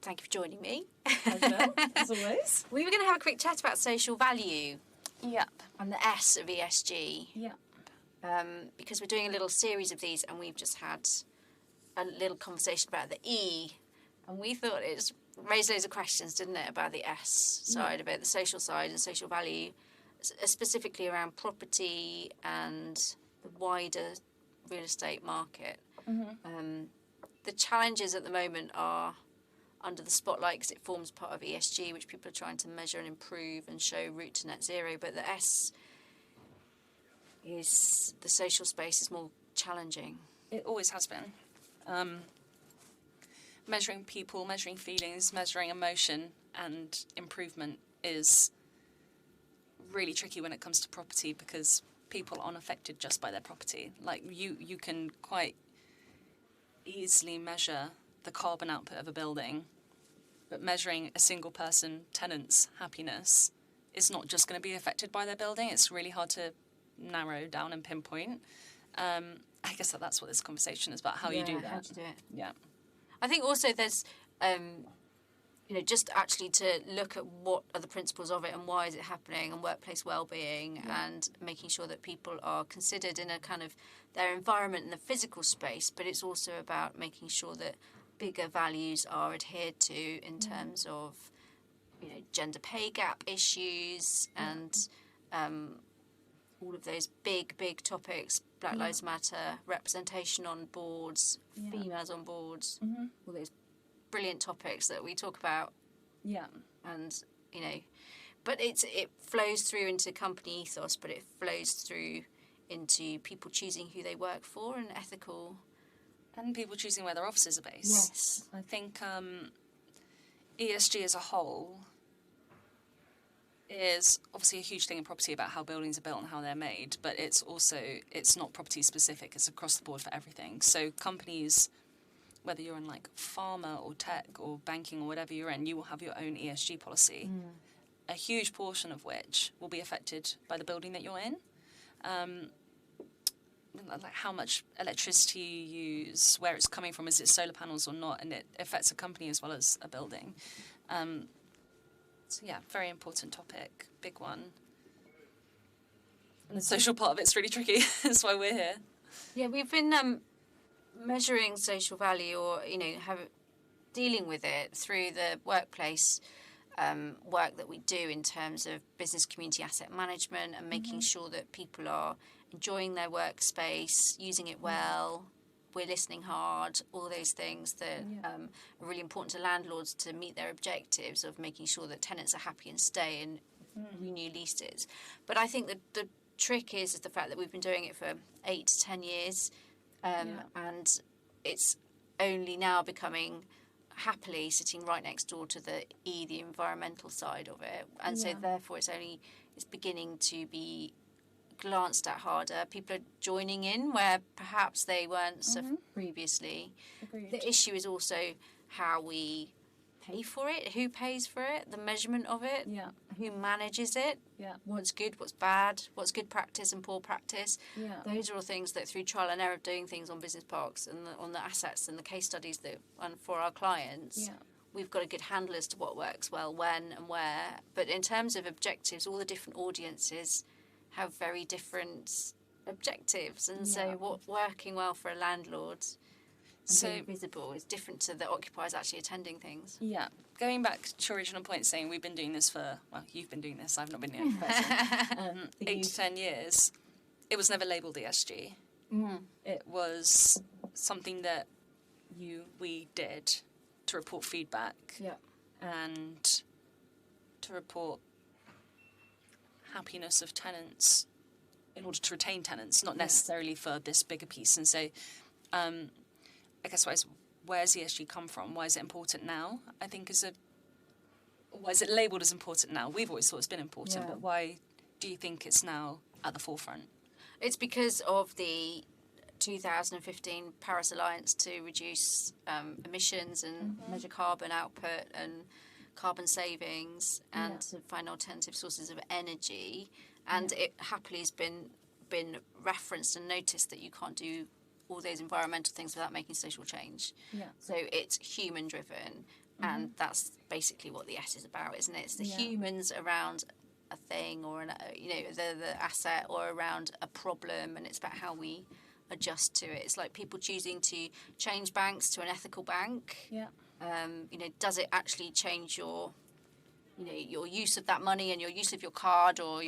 thank you for joining me. Pleasure, as always. We were going to have a quick chat about social value. Yep. And the S of ESG. Yep. Because we're doing a little series of these and we've just had a little conversation about the E. And we thought it raised loads of questions, didn't it, about the S side of it, the social side and social value, specifically around property and the wider real estate market. Mm-hmm. The challenges at the moment are under the spotlight because it forms part of ESG, which people are trying to measure and improve and show route to net zero. But the S is the social space is more challenging. It always has been. Measuring people, measuring feelings, measuring emotion and improvement is really tricky when it comes to property because people aren't affected just by their property. Like you can quite easily measure the carbon output of a building, but measuring a single person tenant's happiness is not just going to be affected by their building. It's really hard to narrow down and pinpoint. I guess that's what this conversation is about, how you do that. How do you do it? Yeah. I think also there's, just actually to look at what are the principles of it and why is it happening and workplace well-being and making sure that people are considered in a kind of their environment in the physical space, but it's also about making sure that bigger values are adhered to in terms of, gender pay gap issues and all of those big topics, Black Lives Matter, representation on boards, females on boards, all those brilliant topics that we talk about. Yeah. And, but it flows through into company ethos, but it flows through into people choosing who they work for and ethical. And people choosing where their offices are based. Yes. I think ESG as a whole is obviously a huge thing in property about how buildings are built and how they're made, but it's not property specific, it's across the board for everything. So companies, whether you're in like pharma or tech or banking or whatever you're in, you will have your own ESG policy, a huge portion of which will be affected by the building that you're in. Like how much electricity you use, where it's coming from, is it solar panels or not, and it affects a company as well as a building. So yeah, very important topic, big one. And the social part of it's really tricky. That's why we're here. Yeah, we've been measuring social value or, dealing with it through the workplace work that we do in terms of business community asset management and making sure that people are enjoying their workspace, using it well, we're listening hard, all those things that are really important to landlords to meet their objectives of making sure that tenants are happy and stay and renew leases. But I think that the trick is the fact that we've been doing it for 8 to 10 years and it's only now becoming happily sitting right next door to the environmental side of it. And so therefore it's beginning to be glanced at harder. People are joining in where perhaps they weren't previously. Agreed. The issue is also how we pay for it, who pays for it, the measurement of it, who manages it, what's good, what's bad, what's good practice and poor practice. Those are all things that through trial and error of doing things on business parks and on the assets and the case studies that and for our clients, we've got a good handle as to what works well, when and where. But in terms of objectives, all the different audiences have very different objectives, and so what working well for a landlord and being visible is different to the occupiers actually attending things. Yeah, going back to your original point, saying we've been doing this for, you've been doing this, I've not been doing it for 8 to 10 years. It was never labelled ESG. It was something that we did to report feedback and to report happiness of tenants in order to retain tenants, not necessarily for this bigger piece. And so I guess where's ESG come from? Why is it important now? I think why is it labelled as important now? We've always thought it's been important, but why do you think it's now at the forefront? It's because of the 2015 Paris Alliance to reduce emissions and measure carbon output and carbon savings and to find alternative sources of energy. And it happily has been referenced and noticed that you can't do all those environmental things without making social change. So it's human driven and that's basically what the S is about, isn't it? It's the Yeah. humans around a thing or the asset, or around a problem, and it's about how we adjust to it. It's like people choosing to change banks to an ethical bank. Yeah. Does it actually change your use of that money and your use of your card, or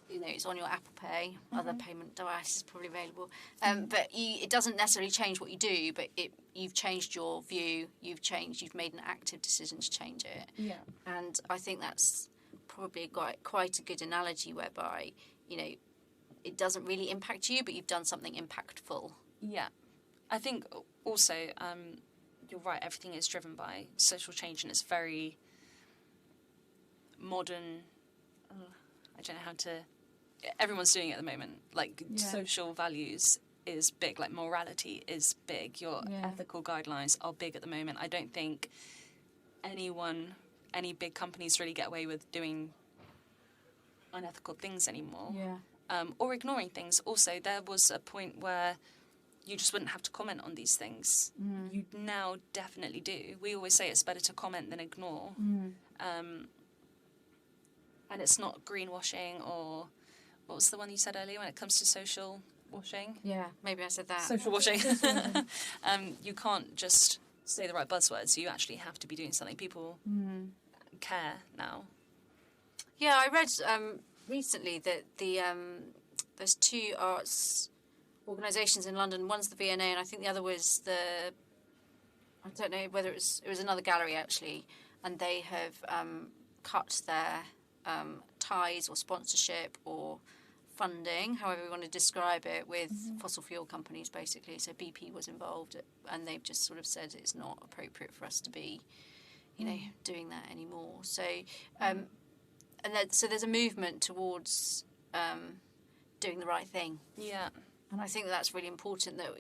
it's on your Apple Pay, other payment devices probably available. But it doesn't necessarily change what you do, but you've changed your view, you've made an active decision to change it. Yeah. And I think that's probably quite a good analogy, whereby, it doesn't really impact you, but you've done something impactful. Yeah. I think also, you're right, everything is driven by social change, and it's very modern. I don't know how to. Everyone's doing it at the moment. Like, social values is big. Like, morality is big. Your ethical guidelines are big at the moment. I don't think any big companies really get away with doing unethical things anymore. Yeah. Or ignoring things. Also, there was a point where you just wouldn't have to comment on these things. You now definitely do. We always say it's better to comment than ignore. And it's not greenwashing, or what was the one you said earlier when it comes to social washing? Yeah, maybe I said that. Social washing. You can't just say the right buzzwords. You actually have to be doing something. People care now. Yeah, I read recently that there's two arts organisations in London. One's the V&A, and I think the other was I don't know whether it was another gallery actually, and they have cut their ties or sponsorship or funding, however we want to describe it, with fossil fuel companies basically. So BP was involved, and they've just sort of said it's not appropriate for us to be, doing that anymore. So, so there's a movement towards doing the right thing. Yeah. And I think that's really important, that,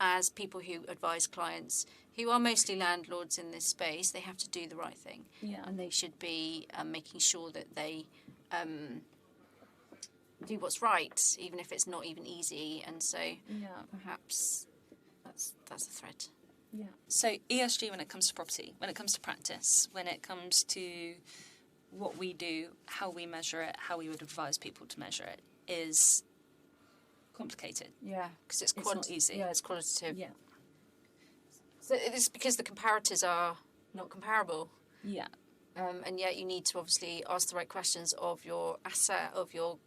as people who advise clients who are mostly landlords in this space, they have to do the right thing. Yeah. And they should be making sure that they do what's right, even if it's not even easy. And so perhaps that's a thread. Yeah. So ESG, when it comes to property, when it comes to practice, when it comes to what we do, how we measure it, how we would advise people to measure it, is complicated. Yeah, because it's not easy. Yeah, it's qualitative. Yeah. So it's because the comparators are not comparable. Yeah. And yet you need to obviously ask the right questions of your asset, of your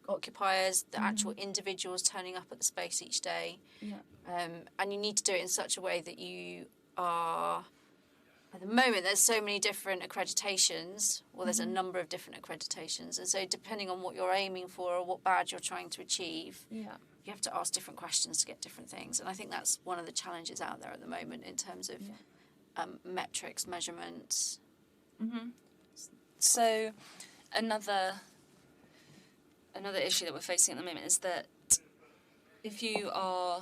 occupiers, the actual individuals turning up at the space each day. Yeah. And you need to do it in such a way that you are... At the moment, there's so many different accreditations. Well, there's a number of different accreditations. And so depending on what you're aiming for or what badge you're trying to achieve, you have to ask different questions to get different things. And I think that's one of the challenges out there at the moment in terms of metrics, measurements. So another issue that we're facing at the moment is that if you are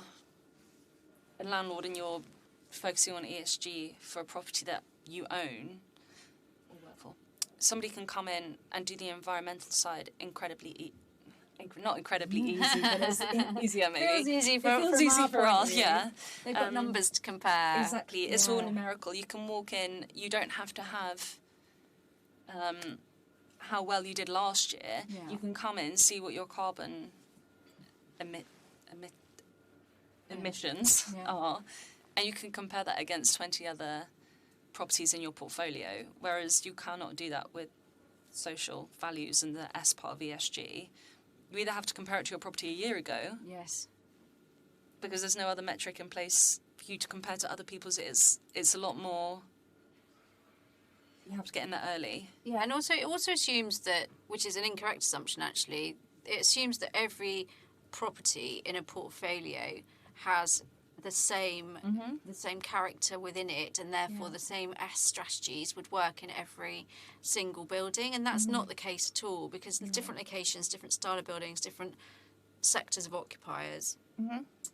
a landlord and you're focusing on ESG for a property that you own or work for, somebody can come in and do the environmental side not incredibly easy, but it's easier maybe. Feels easy for, it feels from easy our for point of us, view. yeah. They've got numbers to compare. Exactly, it's all numerical. You can walk in, you don't have to have how well you did last year. Yeah. You can come in, see what your carbon emissions are, and you can compare that against 20 other properties in your portfolio, whereas you cannot do that with social values and the S part of ESG. You either have to compare it to your property a year ago, Yes. because there's no other metric in place for you to compare to other people's. It's a lot more. You have to get in there early. Yeah, and also it also assumes that, which is an incorrect assumption actually, it assumes that every property in a portfolio has the same character within it, and therefore the same S strategies would work in every single building, and that's not the case at all, because different locations, different style of buildings, different sectors of occupiers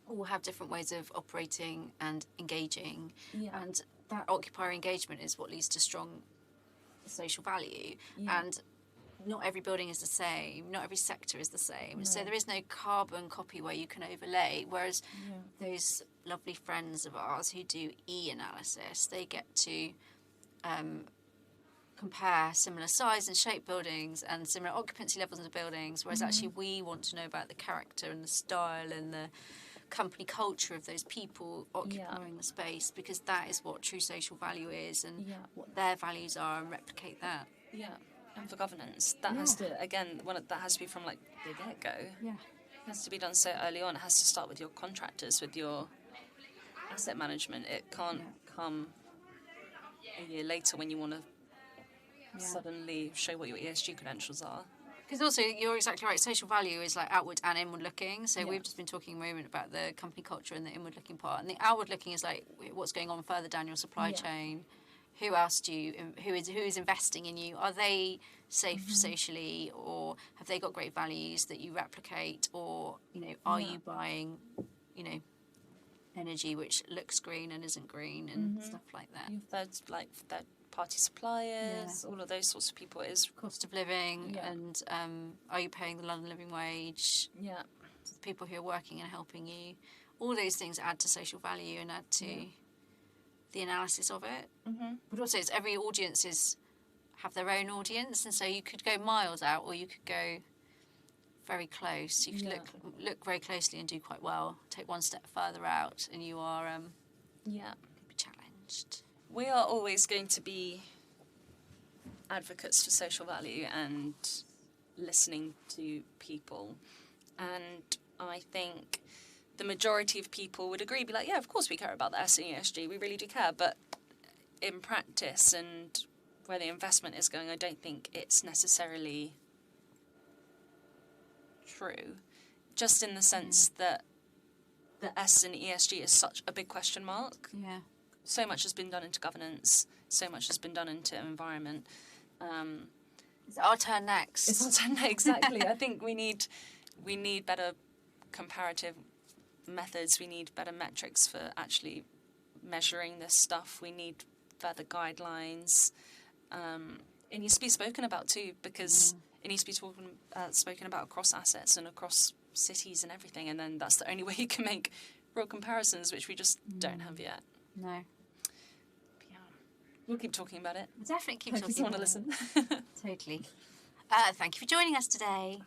all have different ways of operating and engaging, and that occupier engagement is what leads to strong social value. And not every building is the same, not every sector is the same, so there is no carbon copy where you can overlay, whereas those lovely friends of ours who do E analysis, they get to compare similar size and shape buildings and similar occupancy levels of buildings, whereas actually we want to know about the character and the style and the company culture of those people occupying the space, because that is what true social value is, and what their values are, and replicate that. Yeah. And for governance, that has to, again, that has to be from like the get-go. Yeah. It has to be done so early on. It has to start with your contractors, with your asset management. It can't come a year later when you want to suddenly show what your ESG credentials are. Because also, you're exactly right, social value is like outward and inward looking. So we've just been talking a moment about the company culture and the inward looking part. And the outward looking is like what's going on further down your supply chain. Who else who is investing in you? Are they safe socially, or have they got great values that you replicate? Or, are you buying, energy which looks green and isn't green, and stuff like that? Third party suppliers, all of those sorts of people. Is cost of living, and are you paying the London Living Wage? Yeah. The people who are working and helping you. All those things add to social value and add to the analysis of it. But also, it's every audience have their own audience, and so you could go miles out, or you could go very close. You could look very closely and do quite well. Take one step further out, and you are could be challenged. We are always going to be advocates for social value and listening to people. And I think the majority of people would agree, be like, yeah, of course we care about the S and ESG, we really do care. But in practice and where the investment is going, I don't think it's necessarily true. Just in the sense that the S and ESG is such a big question mark. Yeah. So much has been done into governance, so much has been done into environment. It's our turn next. It's our turn next, exactly. I think we need better comparative methods. We need better metrics for actually measuring this stuff. We need further guidelines. It needs to be spoken about too, because it needs to be spoken about across assets and across cities and everything. And then that's the only way you can make real comparisons, which we just don't have yet. No. We'll keep talking about it. We'll definitely keep talking about it. Totally. Thank you for joining us today.